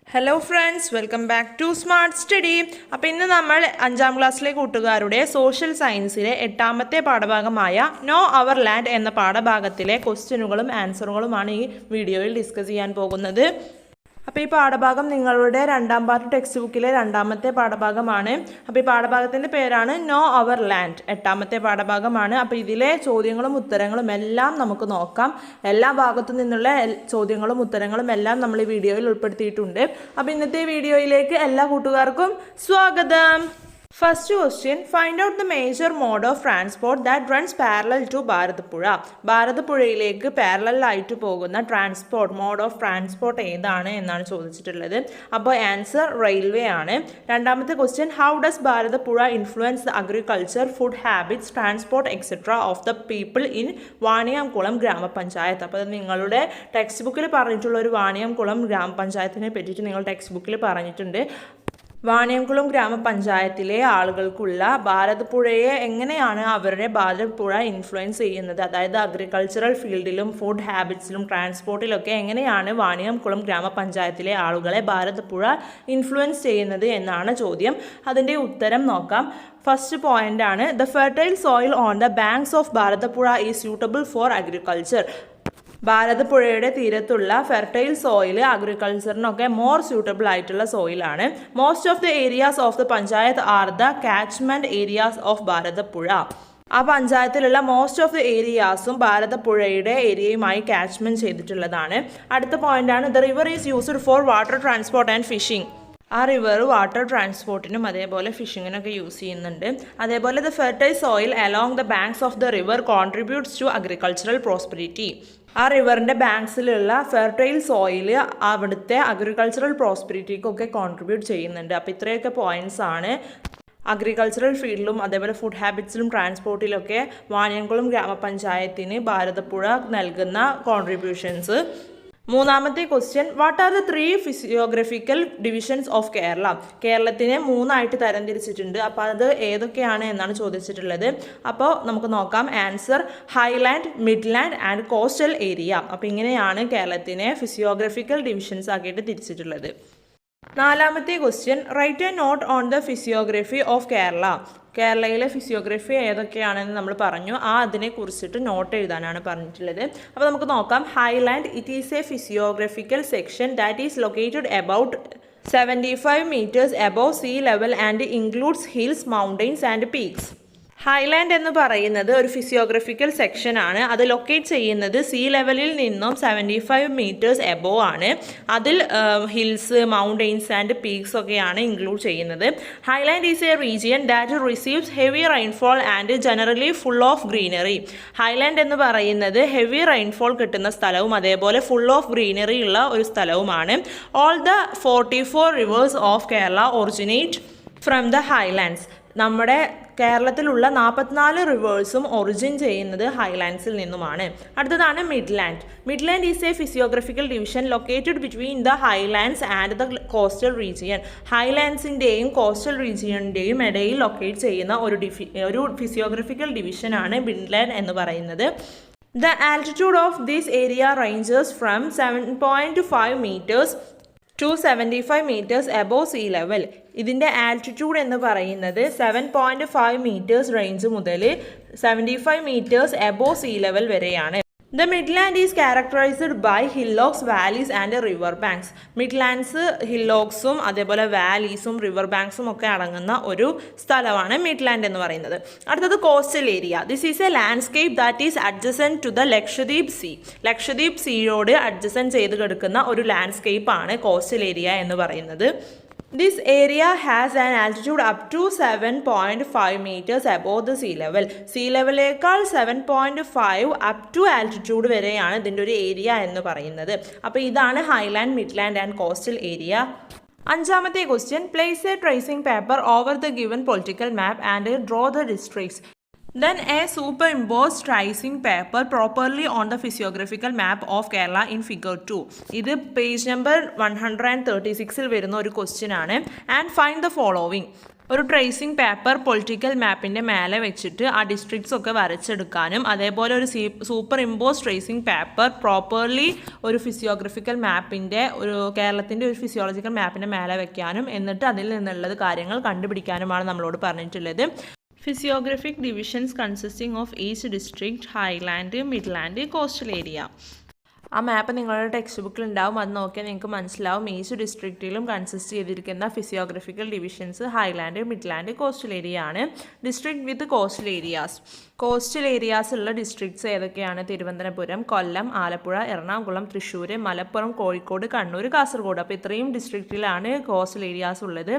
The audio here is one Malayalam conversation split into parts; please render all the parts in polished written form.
Hello friends, welcome back to Smart Study. അപ്പോൾ ഇന്ന് നമ്മൾ 5ാം ക്ലാസ്സിലെ കൂട്ടുകാരുടെ സോഷ്യൽ സയൻസിലെ 8ാമത്തെ പാഠഭാഗമായ നോ അവർ ലാൻഡ് എന്ന പാഠഭാഗത്തിലെ ക്വസ്റ്റ്യനുകളും ആൻസറുകളുമാണ് ഈ വീഡിയോയിൽ ഡിസ്കസ് ചെയ്യാൻ പോകുന്നത്. അപ്പോൾ ഈ പാഠഭാഗം നിങ്ങളുടെ 2ാം പാർട്ട് ടെക്സ്റ്റ് ബുക്കിലെ 2ാമത്തെ പാഠഭാഗമാണ്. അപ്പോൾ ഈ പാഠഭാഗത്തിൻ്റെ പേരാണ് നോ അവർ ലാൻഡ്, 8ാമത്തെ പാഠഭാഗമാണ്. അപ്പോൾ ഇതിലെ ചോദ്യങ്ങളും ഉത്തരങ്ങളും എല്ലാം നമുക്ക് നോക്കാം. എല്ലാ ഭാഗത്തു നിന്നുള്ള ചോദ്യങ്ങളും ഉത്തരങ്ങളും എല്ലാം നമ്മൾ ഈ വീഡിയോയിൽ ഉൾപ്പെടുത്തിയിട്ടുണ്ട്. അപ്പോൾ ഇന്നത്തെ വീഡിയോയിലേക്ക് എല്ലാ കൂട്ടുകാർക്കും സ്വാഗതം. First question, find out the major mode of transport that runs parallel to Bharathappuzha. ഭാരതപ്പുഴയിലേക്ക് പാരലൽ ആയിട്ട് പോകുന്ന മോഡ് ഓഫ് ട്രാൻസ്പോർട്ട് ഏതാണ് എന്നാണ് ചോദിച്ചിട്ടുള്ളത്. അപ്പോൾ ആൻസർ റെയിൽവേ ആണ്. രണ്ടാമത്തെ question, how does Bharathapuzha influence the agriculture, food habits, transport etcetera of the people in Vaniyamkulam ഗ്രാമപഞ്ചായത്ത്. അപ്പോൾ നിങ്ങളുടെ ടെക്സ്റ്റ് ബുക്കിൽ പറഞ്ഞിട്ടുള്ള ഒരു വാണിയംകുളം ഗ്രാമപഞ്ചായത്തിനെ പറ്റിയിട്ട് നിങ്ങൾ ടെക്സ്റ്റ് ബുക്കിൽ പറഞ്ഞിട്ടുണ്ട്. വാണിയംകുളം ഗ്രാമപഞ്ചായത്തിലെ ആളുകൾക്കുള്ള ഭാരതപ്പുഴയെ എങ്ങനെയാണ് അവരുടെ ഭാരതപ്പുഴ ഇൻഫ്ലുവൻസ് ചെയ്യുന്നത്, അതായത് അഗ്രികൾച്ചറൽ ഫീൽഡിലും ഫുഡ് ഹാബിറ്റ്സിലും ട്രാൻസ്പോർട്ടിലൊക്കെ എങ്ങനെയാണ് വാണിയംകുളം ഗ്രാമപഞ്ചായത്തിലെ ആളുകളെ ഭാരതപ്പുഴ ഇൻഫ്ലുവൻസ് ചെയ്യുന്നത് എന്നാണ് ചോദ്യം. അതിൻ്റെ ഉത്തരം നോക്കാം. ഫസ്റ്റ് പോയിന്റ് ആണ്, the fertile soil on the banks of Bharathappuzha is suitable for agriculture. ഭാരതപ്പുഴയുടെ തീരത്തുള്ള ഫെർട്ടൈൽ സോയിൽ അഗ്രികൾച്ചറിനൊക്കെ മോർ സ്യൂട്ടബിൾ ആയിട്ടുള്ള സോയിലാണ്. Most of the areas of the panchayat are the catchment areas of Bharathappuzha. ആ പഞ്ചായത്തിലുള്ള മോസ്റ്റ് ഓഫ് ദ ഏരിയാസും ഭാരതപ്പുഴയുടെ ഏരിയയുമായി കാച്ച്മെന്റ് ചെയ്തിട്ടുള്ളതാണ്. അടുത്ത പോയിന്റാണ്, the river is used for water transport and fishing. ആ റിവർ വാട്ടർ ട്രാൻസ്പോർട്ടിനും അതേപോലെ ഫിഷിങ്ങിനൊക്കെ യൂസ് ചെയ്യുന്നുണ്ട്. അതേപോലെ the fertile soil along the banks of the river contributes to agricultural prosperity. ആ റിവറിൻ്റെ ബാങ്ക്സിലുള്ള ഫെർട്ടൈൽ സോയിൽ അവിടുത്തെ അഗ്രികൾച്ചറൽ പ്രോസ്പെരിറ്റിക്കൊക്കെ കോൺട്രിബ്യൂട്ട് ചെയ്യുന്നുണ്ട്. അപ്പോൾ ഇത്രയൊക്കെ പോയിന്റ്സ് ആണ് അഗ്രികൾച്ചറൽ ഫീൽഡിലും അതേപോലെ ഫുഡ് ഹാബിറ്റ്സിലും ട്രാൻസ്പോർട്ടിലൊക്കെ വാണിയംകുളം ഗ്രാമപഞ്ചായത്തിന് ഭാരതപ്പുഴ നൽകുന്ന കോൺട്രിബ്യൂഷൻസ്. മൂന്നാമത്തെ question, what are the 3 physiographical divisions of Kerala. കേരളത്തിനെ 3ആയിട്ട് തരംതിരിച്ചിട്ടുണ്ട്. അപ്പോൾ അത് ഏതൊക്കെയാണ് എന്നാണ് ചോദിച്ചിട്ടുള്ളത്. അപ്പോൾ നമുക്ക് നോക്കാം. Answer highland, midland and coastal area. അപ്പോൾ ഇങ്ങനെയാണ് കേരളത്തിനെ ഫിസിയോഗ്രഫിക്കൽ ഡിവിഷൻസ് ആക്കിയിട്ട് തിരിച്ചിട്ടുള്ളത്. നാലാമത്തെ question, write a note on the physiography of Kerala. കേരളയിലെ ഫിസിയോഗ്രഫി ഏതൊക്കെയാണെന്ന് നമ്മൾ പറഞ്ഞു. അതിനെ കുറിച്ചിട്ട് നോട്ട് എഴുതാനാണ് പറഞ്ഞിട്ടുള്ളത്. അപ്പോൾ നമുക്ക് നോക്കാം. Highland, it is a physiographical section that is located about 75 meters above sea level and includes hills, mountains and peaks. Highland എന്ന് പറയുന്നത് ഒരു ഫിസിയോഗ്രഫിക്കൽ സെക്ഷൻ ആണ്. അത് ലൊക്കേറ്റ് ചെയ്യുന്നത് സീ ലെവലിൽ നിന്നും 75 meters എബോവ് ആണ്. അതിൽ ഹിൽസ്, മൗണ്ടെയിൻസ് ആൻഡ് പീക്സ് ഒക്കെയാണ് ഇൻക്ലൂഡ് ചെയ്യുന്നത്. Highland is A region that receives heavy rainfall and generally full of greenery. Highland എന്ന് പറയുന്നത് ഹെവി റെയിൻഫോൾ കിട്ടുന്ന സ്ഥലവും അതേപോലെ ഫുൾ ഓഫ് ഗ്രീനറി ഉള്ള ഒരു സ്ഥലവുമാണ്. All the 44 rivers of Kerala originate from the highlands. നമ്മുടെ കേരളത്തിലുള്ള 44 റിവേഴ്സും ഒറിജിൻ ചെയ്യുന്നത് ഹൈലാൻഡ്സിൽ നിന്നുമാണ്. അടുത്തതാണ് midland. Midland is a physiographical division located between the highlands and the coastal region. ഹൈലാൻഡ്സിൻ്റെയും കോസ്റ്റൽ റീജിയൻ്റെയും ഇടയിൽ ലൊക്കേറ്റ് ചെയ്യുന്ന ഒരു ഫിസിയോഗ്രഫിക്കൽ ഡിവിഷനാണ് മിഡ്ലാൻഡ് എന്ന് പറയുന്നത്. The altitude of this area ranges from 7.5 meters to 75 meters above sea level. ഇതിൻ്റെ ആൽറ്റിറ്റ്യൂഡ് എന്ന് പറയുന്നത് 7.5 meters റേഞ്ച് മുതൽ 75 meters above sea level വരെയാണ്. The Midland is characterized by hillocks, valleys and river banks. Midlands ഹില്ലോക്സും അതേപോലെ വാലീസും റിവർ ബാങ്ക്സും ഒക്കെ അടങ്ങുന്ന ഒരു സ്ഥലമാണ് മിഡ്ലാൻഡ് എന്ന് പറയുന്നത്. അടുത്തത് coastal area. This is a landscape that is adjacent to the Lakshadweep sea. Lakshadweep സീയോട് അഡ്ജസൻറ്റ് ചെയ്ത് കിടക്കുന്ന ഒരു ലാൻഡ്സ്കേപ്പ് ആണ് കോസ്റ്റൽ ഏരിയ എന്ന് പറയുന്നത്. This area has an altitude up to 7.5 meters above the sea level. Sea levelേക്കാൾ 7.5 അപ് ടു ആൾട്ടിറ്റ്യൂഡ് വരെയാണ് ഇതിൻ്റെ ഒരു ഏരിയ എന്ന് പറയുന്നത്. അപ്പോൾ ഇതാണ് highland, midland and coastal area. അഞ്ചാമത്തെ question, place a tracing paper over the given political map and draw the districts. Then a superimposed tracing paper properly on the physiographical map of Kerala in figure 2. ഇത് പേജ് നമ്പർ 136 വരുന്ന ഒരു ക്വസ്റ്റ്യൻ ആണ്. And find the following. ഒരു ട്രേസിംഗ് പേപ്പർ പൊളിറ്റിക്കൽ മാപ്പിൻ്റെ മേലെ വെച്ചിട്ട് ആ ഡിസ്ട്രിക്ട്സ് ഒക്കെ വരച്ചെടുക്കാനും അതേപോലെ ഒരു super impose tracing paper properly ഒരു ഫിസിയോഗ്രഫിക്കൽ മാപ്പിൻ്റെ കേരളത്തിൻ്റെ ഒരു ഫിസിയോളജിക്കൽ മാപ്പിൻ്റെ മേലെ വെക്കാനും എന്നിട്ട് അതിൽ നിന്നുള്ളത് കാര്യങ്ങൾ കണ്ടുപിടിക്കാനുമാണ് നമ്മളോട് പറഞ്ഞിട്ടുള്ളത്. Physiographic divisions consisting of each district, highland, midland, coastal area. ആ മാപ്പ് നിങ്ങളുടെ ടെക്സ്റ്റ് ബുക്കിൽ ഉണ്ടാവും. അത് നോക്കിയാൽ നിങ്ങൾക്ക് മനസ്സിലാവും ഈച്ച് ഡിസ്ട്രിക്റ്റിലും കൺസിസ്റ്റ് ചെയ്തിരിക്കുന്ന physiographical divisions highland, midland, coastal area ആണ്. District with coastal areas. Coastal areas ഉള്ള ഡിസ്ട്രിക്ട്സ് ഏതൊക്കെയാണ്? തിരുവനന്തപുരം, കൊല്ലം, ആലപ്പുഴ, എറണാകുളം, തൃശ്ശൂർ, മലപ്പുറം, കോഴിക്കോട്, കണ്ണൂർ, കാസർഗോഡ്. അപ്പോൾ ഇത്രയും ഡിസ്ട്രിക്റ്റിലാണ് കോസ്റ്റൽ ഏരിയാസ് ഉള്ളത്.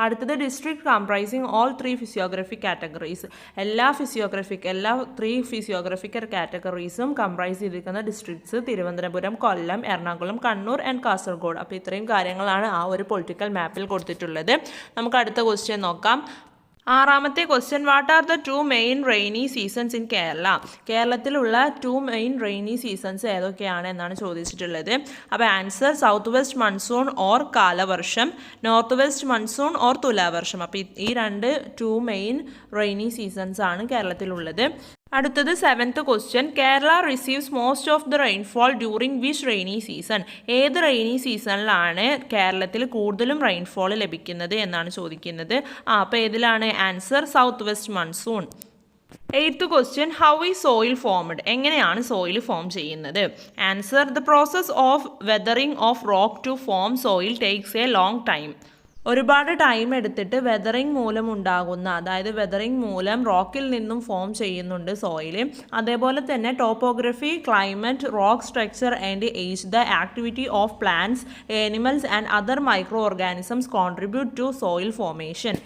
അടുത്തത് district comprising all 3 physiographic categories. എല്ലാ 3 ഫിസിയോഗ്രഫിക്കൽ കാറ്റഗറീസും കംപ്രൈസ് ചെയ്തിരിക്കുന്ന districts Thiruvananthapuram, Kollam, Ernakulam, Kannur and Kasaragod. അപ്പോൾ ഇത്രയും കാര്യങ്ങളാണ് ആ ഒരു പൊളിറ്റിക്കൽ മാപ്പിൽ കൊടുത്തിട്ടുള്ളത്. നമുക്ക് അടുത്ത ക്വസ്റ്റ്യൻ നോക്കാം. ആറാമത്തെ question, what are the 2 main rainy seasons in Kerala? കേരളത്തിലുള്ള 2 മെയിൻ റെയിനി സീസൺസ് ഏതൊക്കെയാണ് എന്നാണ് ചോദിച്ചിട്ടുള്ളത്. അപ്പോൾ answer south west monsoon or കാലവർഷം, നോർത്ത് വെസ്റ്റ് മൺസൂൺ ഓർ തുലാവർഷം. അപ്പോൾ ഈ 2 മെയിൻ റെയിനി സീസൺസ് ആണ് കേരളത്തിലുള്ളത്. അടുത്തത് 7th question, Kerala receives most of the rainfall during which rainy season? ഏത് റെയിനി സീസണിലാണ് കേരളത്തിൽ കൂടുതലും റെയിൻഫോൾ ലഭിക്കുന്നത് എന്നാണ് ചോദിക്കുന്നത്. അപ്പോൾ ഏതിലാണ്? Answer south west monsoon. 8th question, how is soil formed? എങ്ങനെയാണ് സോയിൽ ഫോം ചെയ്യുന്നത്? Answer the process of weathering of rock to form soil takes a long time. ഒരുപാട് ടൈം എടുത്തിട്ട് വെതറിംഗ് മൂലം ഉണ്ടാകുന്ന, അതായത് വെതറിംഗ് മൂലം റോക്കിൽ നിന്നും ഫോം ചെയ്യുന്നുണ്ട് സോയിൽ. അതേപോലെ തന്നെ topography, climate, rock structure and age, the activity of plants, animals and other micro organisms contribute to soil formation.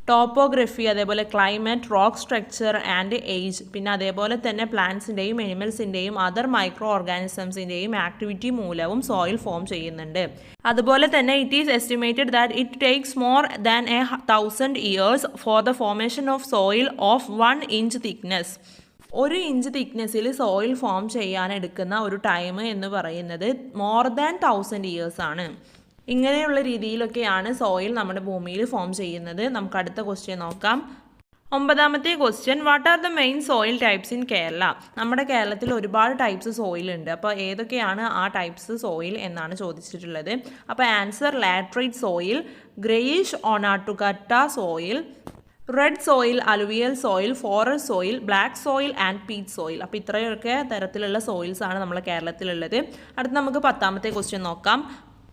Topography, അതേപോലെ climate, rock structure and age, പിന്നെ അതേപോലെ തന്നെ പ്ലാന്റ്സിൻ്റെയും അനിമൽസിൻ്റെയും അതർ മൈക്രോ ഓർഗാനിസംസിൻ്റെയും ആക്ടിവിറ്റി മൂലവും സോയിൽ ഫോം ചെയ്യുന്നുണ്ട്. അതുപോലെ തന്നെ it is estimated that it takes more than 1000 years for the formation of soil of 1 inch thickness. 1 inch തിക്നെസ്സിൽ സോയിൽ ഫോം ചെയ്യാൻ എടുക്കുന്ന ഒരു ടൈം എന്ന് പറയുന്നത് മോർ ദാൻ 1000 ഇയേഴ്സ് ആണ്. ഇങ്ങനെയുള്ള രീതിയിലൊക്കെയാണ് സോയിൽ നമ്മുടെ ഭൂമിയിൽ ഫോം ചെയ്യുന്നത്. നമുക്ക് അടുത്ത ക്വസ്റ്റ്യൻ നോക്കാം. 9ാമത്തെ question, what are the main soil types in Kerala? നമ്മുടെ കേരളത്തിൽ ഒരുപാട് ടൈപ്സ് സോയിൽ ഉണ്ട്. അപ്പോൾ ഏതൊക്കെയാണ് ആ ടൈപ്സ് സോയിൽ എന്നാണ് ചോദിച്ചിട്ടുള്ളത്. അപ്പോൾ answer laterite soil, greyish Onattukara soil, red soil, alluvial soil, forest soil, black soil and peat soil. അപ്പോൾ ഇത്രയൊക്കെ തരത്തിലുള്ള സോയിൽസ് ആണ് നമ്മുടെ കേരളത്തിലുള്ളത്. അടുത്ത് നമുക്ക് 10ാമത്തെ ക്വസ്റ്റ്യൻ നോക്കാം.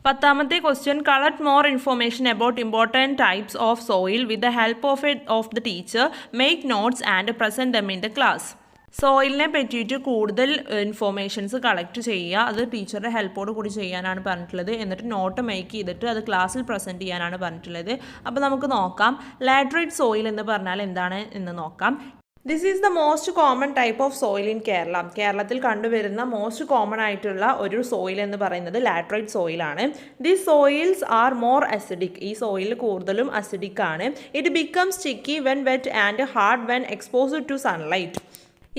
10ാമത്തെ question, collect more information about important types of soil with the help of the teacher, make notes and present them in the class. സോയിലിനെ പറ്റിയിട്ട് കൂടുതൽ ഇൻഫോർമേഷൻസ് കളക്ട് ചെയ്യുക, അത് ടീച്ചറുടെ ഹെൽപ്പോട് കൂടി ചെയ്യാനാണ് പറഞ്ഞിട്ടുള്ളത്. എന്നിട്ട് നോട്ട് മേക്ക് ചെയ്തിട്ട് അത് ക്ലാസ്സിൽ പ്രസൻറ്റ് ചെയ്യാനാണ് പറഞ്ഞിട്ടുള്ളത്. അപ്പോൾ നമുക്ക് നോക്കാം, ലാറ്ററൈറ്റ് സോയിൽ എന്ന് പറഞ്ഞാൽ എന്താണ് എന്ന് നോക്കാം. This is the most common type of soil in Kerala. കേരളത്തിൽ കണ്ടുവരുന്ന മോസ്റ്റ് കോമൺ ആയിട്ടുള്ള ഒരു സോയിൽ എന്ന് പറയുന്നത് ലാറ്ററൈറ്റ് സോയിലാണ്. These soils are more acidic. ഈ സോയിൽ കൂടുതലും അസിഡിക് ആണ്. It becomes sticky when wet and hard when exposed to sunlight.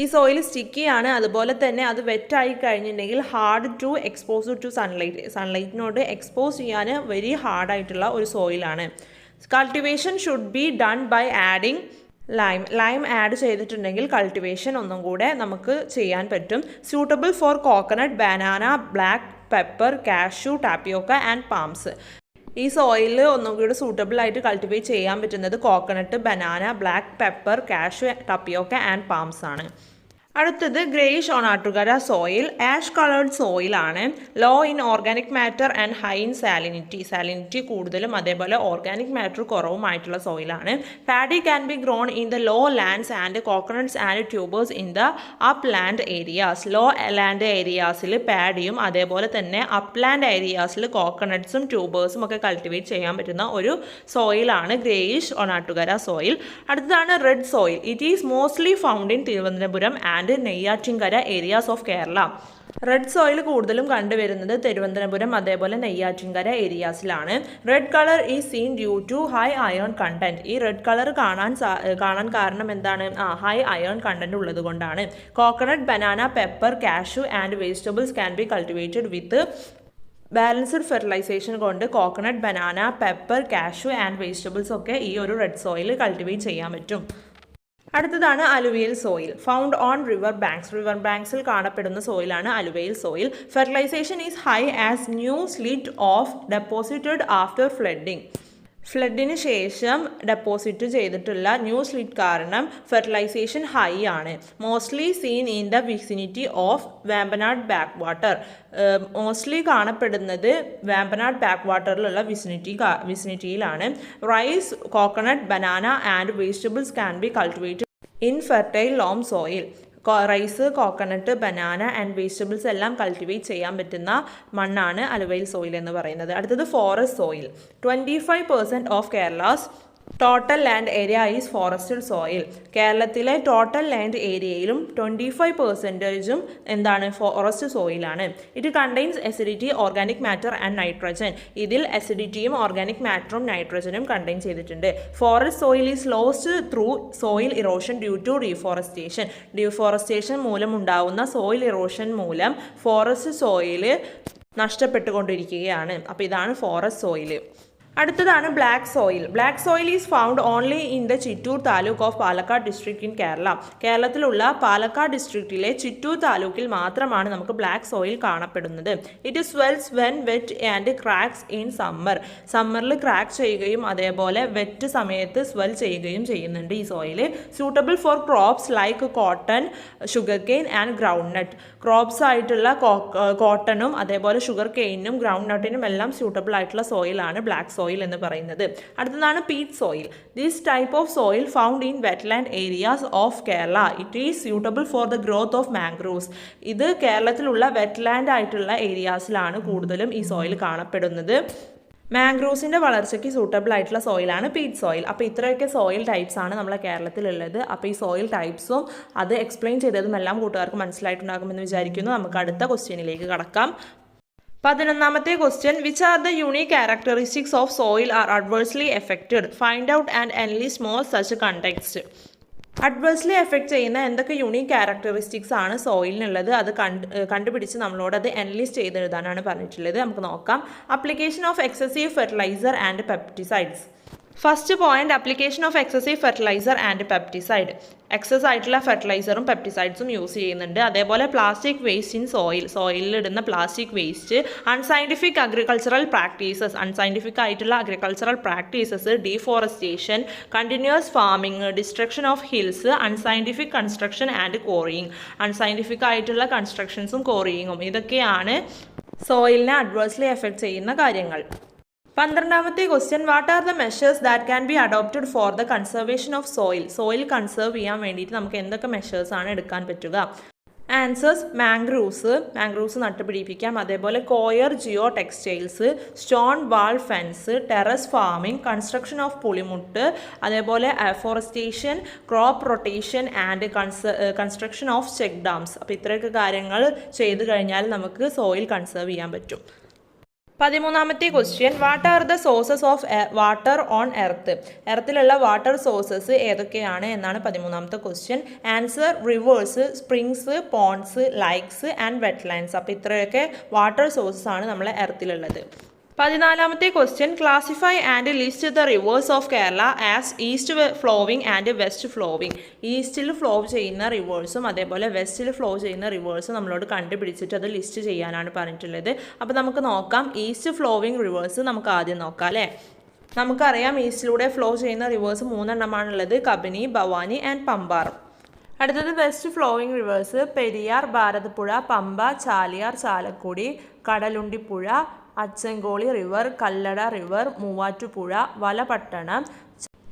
ഈ സോയിൽ സ്റ്റിക്കിയാണ്, അതുപോലെ തന്നെ അത് വെറ്റായി കഴിഞ്ഞിട്ടുണ്ടെങ്കിൽ ഹാർഡ് ടു എക്സ്പോസ്ഡ് ടു സൺലൈറ്റിനോട് എക്സ്പോസ് ചെയ്യാൻ വെരി ഹാർഡായിട്ടുള്ള ഒരു സോയിലാണ്. Cultivation should be done by adding lime add ചെയ്തിട്ടുണ്ടെങ്കിൽ കൾട്ടിവേഷൻ ഒന്നും കൂടെ നമുക്ക് ചെയ്യാൻ പറ്റും. Suitable for coconut, banana, black pepper, cashew, tapioca and palms. ഈ സോയിൽ ഒന്നും കൂടി സൂട്ടബിൾ ആയിട്ട് കൾട്ടിവേറ്റ് ചെയ്യാൻ പറ്റുന്നത് coconut, banana, black pepper, cashew, tapioca and palms ആണ്. അടുത്തത് greyish Onattukara soil, ash coloured സോയിലാണ്. Low in organic matter and high in salinity കൂടുതലും അതേപോലെ ഓർഗാനിക് മാറ്റർ കുറവുമായിട്ടുള്ള സോയിലാണ്. Paddy can be grown in the lowlands and coconuts and tubers in the upland areas. Lowland ഏരിയാസിൽ പാഡിയും അതേപോലെ തന്നെ അപ്പ് ലാൻഡ് ഏരിയാസിൽ കോക്കനട്ട്സും ട്യൂബേഴ്സും ഒക്കെ കൾട്ടിവേറ്റ് ചെയ്യാൻ പറ്റുന്ന ഒരു സോയിലാണ് ഗ്രേയിഷ് ഓണാട്ടുകര സോയിൽ. അടുത്തതാണ് red soil. It is mostly found in Thiruvananthapuram and Neyyattinkara areas of Kerala. Red soil കൂടുതലും കണ്ടുവരുന്നത് തിരുവനന്തപുരം അതേപോലെ നെയ്യാറ്റിൻകര ഏരിയാസിലാണ്. Red colour is seen due to high iron content. ഈ റെഡ് കളർ കാണാൻ കാരണം എന്താണ്? ഹൈ അയേൺ കണ്ടന്റ് ഉള്ളത് കൊണ്ടാണ്. Coconut, banana, pepper, cashew and vegetables can be cultivated with balanced fertilisation കൊണ്ട് coconut, banana, pepper, cashew and vegetables ഒക്കെ ഈ ഒരു റെഡ് സോയിൽ കൾട്ടിവേറ്റ് ചെയ്യാൻ പറ്റും. അടുത്തതാണ് alluvial soil. Found on river banks. River ബാങ്ക്സിൽ കാണപ്പെടുന്ന സോയിലാണ് alluvial soil. Fertilisation is high as new slit of deposited after flooding. ഫ്ലഡിന് ശേഷം ഡെപ്പോസിറ്റ് ചെയ്തിട്ടുള്ള ന്യൂ സ്ലിറ്റ് കാരണം ഫെർട്ടിലൈസേഷൻ ഹൈ ആണ്. Mostly seen in the vicinity of Vembanad backwater. Mostly കാണപ്പെടുന്നത് വേമ്പനാട് ബാക്ക് വാട്ടറിലുള്ള വിസിനിറ്റിയിലാണ്. Rice, coconut, banana and vegetables can be cultivated in fertile loam soil. Rice, coconut, banana and vegetables എല്ലാം കൾട്ടിവേറ്റ് ചെയ്യാൻ പറ്റുന്ന മണ്ണാണ് അലുവൈൽ സോയിൽ എന്ന് പറയുന്നത്. അടുത്തത് forest soil. 25% of Kerala's total land area is forested soil. കേരളത്തിലെ ടോട്ടൽ ലാൻഡ് ഏരിയയിലും 25% എന്താണ്? ഫോറസ്റ്റ് സോയിലാണ്. It contains acidity, organic matter and nitrogen. ഇതിൽ എസിഡിറ്റിയും ഓർഗാനിക് മാറ്ററും നൈട്രജനും കണ്ടെയ്ൻ ചെയ്തിട്ടുണ്ട്. Forest soil is lost through soil erosion due to deforestation. Deforestation മൂലം ഉണ്ടാവുന്ന സോയിൽ ഇറോഷൻ മൂലം ഫോറസ്റ്റ് സോയിൽ നഷ്ടപ്പെട്ടുകൊണ്ടിരിക്കുകയാണ്. അപ്പോൾ ഇതാണ് ഫോറസ്റ്റ് സോയിൽ. അടുത്തതാണ് black soil. Black soil is found only in the Chittur taluk of Palakkad district in Kerala. കേരളത്തിലുള്ള പാലക്കാട് ഡിസ്ട്രിക്റ്റിലെ ചിറ്റൂർ താലൂക്കിൽ മാത്രമാണ് നമുക്ക് ബ്ലാക്ക് സോയിൽ കാണപ്പെടുന്നത്. It swells when wet and cracks in summer. സമ്മറിൽ ക്രാക്ക് ചെയ്യുകയും അതേപോലെ വെറ്റ് സമയത്ത് സ്വെൽ ചെയ്യുകയും ചെയ്യുന്നുണ്ട് ഈ soil. Suitable for crops like cotton, sugarcane and groundnut. Crops ആയിട്ടുള്ള കോട്ടണും അതേപോലെ ഷുഗർ കെയിനും ഗ്രൗണ്ട് നട്ടിനും എല്ലാം സ്യൂട്ടബിൾ ആയിട്ടുള്ള സോയിലാണ് ബ്ലാക്ക് സോയിൽ എന്ന് പറയുന്നത്. അടുത്തതാണ് peat soil. This type of soil found in wetland areas of Kerala. It is suitable for the growth of mangroves. ഇത് കേരളത്തിലുള്ള വെറ്റ്ലാൻഡ് ആയിട്ടുള്ള ഏരിയാസിലാണ് കൂടുതലും ഈ സോയിൽ കാണപ്പെടുന്നത്. മാംഗ്രൂവ്സിൻ്റെ വളർച്ചയ്ക്ക് സൂട്ടബിൾ ആയിട്ടുള്ള സോയിലാണ് പീറ്റ് സോയിൽ. അപ്പോൾ ഇത്രയൊക്കെ സോയിൽ ടൈപ്സ് ആണ് നമ്മളെ കേരളത്തിലുള്ളത്. അപ്പോൾ ഈ സോയിൽ ടൈപ്സും അത് എക്സ്പ്ലെയിൻ ചെയ്തതും എല്ലാം കൂട്ടുകാർക്ക് മനസ്സിലായിട്ടുണ്ടാകുമെന്ന് വിചാരിക്കുന്നു. നമുക്ക് അടുത്ത ക്വസ്റ്റ്യനിലേക്ക് കടക്കാം. 11ാമത്തെ question. Which are the unique characteristics of soil are adversely affected? Find out and enlist more such context. Adversely effect ചെയ്യുന്ന എന്തൊക്കെ യൂണിക് ക്യാരക്ടറിസ്റ്റിക്സ് ആണ് സോയിലിനുള്ളത് അത് കണ്ടുപിടിച്ച് നമ്മളോട് അത് എൻലിസ്റ്റ് ചെയ്ത് എഴുതാനാണ് പറഞ്ഞിട്ടുള്ളത്. നമുക്ക് നോക്കാം. Application of excessive fertiliser and pesticides. First point, application of excessive fertiliser and pesticide. Excess ആയിട്ടുള്ള ഫെർട്ടിലൈസറും പെപ്റ്റിസൈഡ്സും യൂസ് ചെയ്യുന്നുണ്ട്. അതേപോലെ പ്ലാസ്റ്റിക് വേസ്റ്റ് ഇൻ സോയിലിൽ ഇടുന്ന plastic waste, unscientific agricultural practices, unscientific ആയിട്ടുള്ള agricultural practices, deforestation, continuous farming, destruction of hills, unscientific construction and quarrying. Unscientific ആയിട്ടുള്ള കൺസ്ട്രക്ഷൻസും കോറിയിങ്ങും ഇതൊക്കെയാണ് സോയിലിനെ അഡ്വേഴ്സ്ലി എഫക്റ്റ് ചെയ്യുന്ന കാര്യങ്ങൾ. 12ാമത്തെ question. What are the measures that can be adopted for the conservation of soil? Soil conserve ചെയ്യാൻ വേണ്ടിയിട്ട് നമുക്ക് എന്തൊക്കെ മെഷേഴ്സാണ് എടുക്കാൻ പറ്റുക? ആൻസേഴ്സ്: മാംഗ്രൂവ്സ് നട്ടുപിടിപ്പിക്കാം. അതേപോലെ coir geo textiles, stone wall fence, terrace farming, construction of പുളിമുട്ട്, അതേപോലെ afforestation, crop rotation and construction of cheque dams. അപ്പോൾ ഇത്രയൊക്കെ കാര്യങ്ങൾ ചെയ്തു കഴിഞ്ഞാൽ നമുക്ക് സോയിൽ കൺസേർവ് ചെയ്യാൻ പറ്റും. 13ാമത്തെ question. What are the sources of water on earth? എർത്തിലുള്ള വാട്ടർ സോഴ്സസ് ഏതൊക്കെയാണ് എന്നാണ് 13ാമത്തെ question. Answer: rivers, springs, ponds, lakes and wetlands. അപ്പോൾ ഇത്രയൊക്കെ വാട്ടർ സോഴ്സസ് ആണ് നമ്മളെ എർത്തിലുള്ളത്. 14ാമത്തെ question. Classify and list the rivers of Kerala as east flowing and west flowing. ഈസ്റ്റിൽ ഫ്ലോ ചെയ്യുന്ന റിവേഴ്സും അതേപോലെ വെസ്റ്റിൽ ഫ്ലോ ചെയ്യുന്ന റിവേഴ്സും നമ്മളോട് കണ്ടുപിടിച്ചിട്ട് അത് ലിസ്റ്റ് ചെയ്യാനാണ് പറഞ്ഞിട്ടുള്ളത്. അപ്പോൾ നമുക്ക് നോക്കാം. ഈസ്റ്റ് ഫ്ലോവിംഗ് റിവേഴ്സ് നമുക്ക് ആദ്യം നോക്കാം അല്ലേ. നമുക്കറിയാം ഈസ്റ്റിലൂടെ ഫ്ലോ ചെയ്യുന്ന റിവേഴ്സ് 3 എണ്ണമാണുള്ളത്: കബനി, ഭവാനി ആൻഡ് പമ്പാർ. അടുത്തത് west flowing rivers: Periyar, Bharathapuzha, Pamba, Chaliyar, Chalakudy, Kadalundipuzha, Achankovil river, Kallada river, Muvattupuzha, Valapattanam,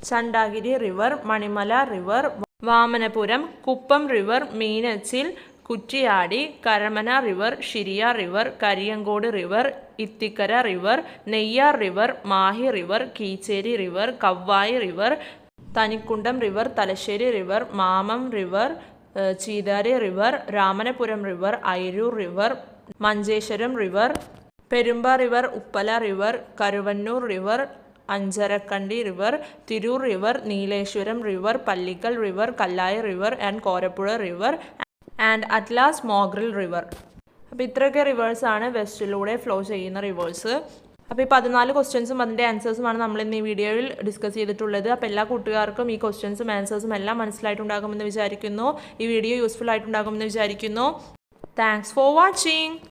Chandragiri river, Manimala river, Vamanapuram, Kuppam river, Meenachil, Kuttiyadi, Karamana river, Shiriya river, Kariyankode river, Ithikkara river, Neyyar river, Mahi river, Keecheri river, Kavvayi river, Thanikkundam river, Thalassery river, Mamam river, Chittari river, Ramapuram river, Ayroor river, Manjeshwaram river, Perumba river, Uppala river, Karuvannur river, Anjarakandy river, Tirur river, Nileshwaram river, Pallikkal river, Kallayi river and Korapuzha river and at last Mogral river. അപ്പോൾ ഇത്രയൊക്കെ റിവേഴ്സാണ് വെസ്റ്റിലൂടെ ഫ്ലോ ചെയ്യുന്ന റിവേഴ്സ്. അപ്പോൾ ഈ 14 ക്വസ്റ്റ്യൻസും അതിൻ്റെ ആൻസേഴ്സുമാണ് നമ്മൾ ഇന്ന് ഈ വീഡിയോയിൽ ഡിസ്കസ് ചെയ്തിട്ടുള്ളത്. അപ്പോൾ എല്ലാ കൂട്ടുകാർക്കും ഈ ക്വസ്റ്റ്യൻസും ആൻസേഴ്സും എല്ലാം മനസ്സിലായിട്ടുണ്ടാകുമെന്ന് വിചാരിക്കുന്നു. ഈ വീഡിയോ യൂസ്ഫുൾ ആയിട്ടുണ്ടാകുമെന്ന് വിചാരിക്കുന്നു. Thanks for watching.